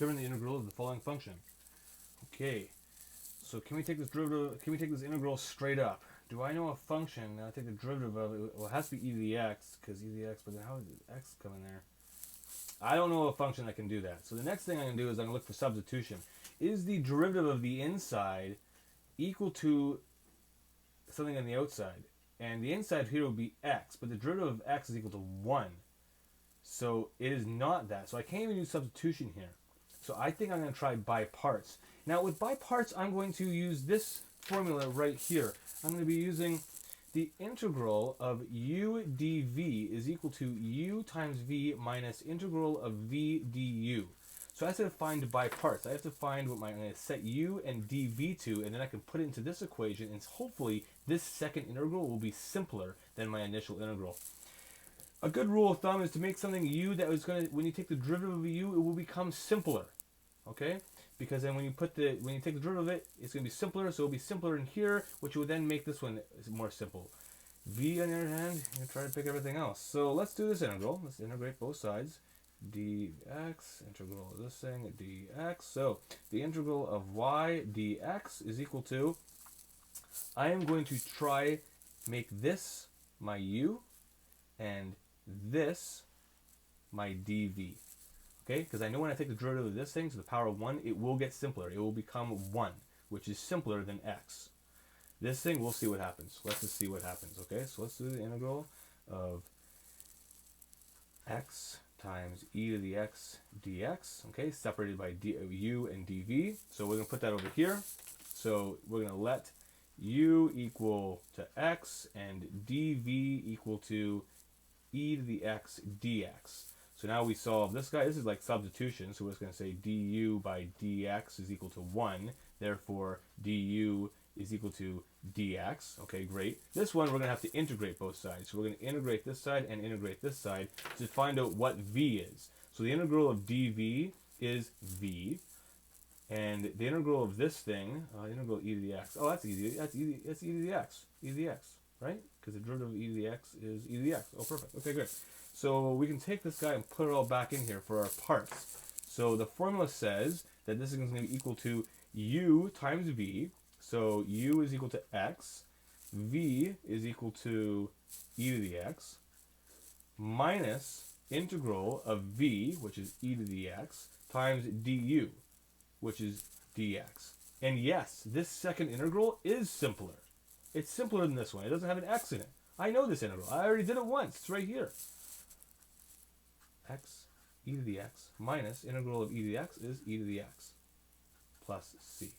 Determine the integral of the following function. Okay, so can we take this derivative? Can we take this integral straight up? Do I know a function? Now I take the derivative of it. Well, it has to be e to the x, because e to the x. But then how does x come in there? I don't know a function that can do that. So the next thing I'm going to do is I'm going to look for substitution. Is the derivative of the inside equal to something on the outside? And the inside here will be x, but the derivative of x is equal to 1. So it is not that. So I can't even do substitution here. So I think I'm going to try by parts. Now with by parts, I'm going to use this formula right here. I'm going to be using the integral of u dv is equal to u times v minus integral of v du. So I have to find by parts. I have to find what I'm going to set u and dv to, and then I can put it into this equation, and hopefully this second integral will be simpler than my initial integral. A good rule of thumb is to make something u that was going to, when you take the derivative of u, it will become simpler. Okay? Because then when you take the derivative of it, it's going to be simpler, so it'll be simpler in here, which will then make this one more simple. V on the other hand, you try to pick everything else. So let's do this integral. Let's integrate both sides. dx, integral of this thing, dx. So the integral of y dx is equal to, I am going to try make this my u and this my dv. Okay, because I know when I take the derivative of this thing to the power of 1, it will get simpler. It will become 1, which is simpler than x. This thing, we'll see what happens. Let's just see what happens. Okay, so let's do the integral of x times e to the x dx. Okay, separated by u and dv. So we're going to put that over here. So we're going to let u equal to x and dv equal to e to the x dx. So now we solve this guy. This is like substitution. So we're just going to say du by dx is equal to 1. Therefore, du is equal to dx. Okay, great. This one, we're going to have to integrate both sides. So we're going to integrate this side and integrate this side to find out what v is. So the integral of dv is v. And the integral of this thing, integral of e to the x. Oh, that's easy. That's e to the x. E to the x, right? Because the derivative of e to the x is e to the x. Oh, perfect. Okay, great. So we can take this guy and put it all back in here for our parts. So the formula says that this is going to be equal to u times v. So u is equal to x. V is equal to e to the x minus integral of v, which is e to the x, times du, which is dx. And yes, this second integral is simpler. It's simpler than this one. It doesn't have an x in it. I know this integral. I already did it once. It's right here. X e to the x minus integral of e to the x is e to the x plus c.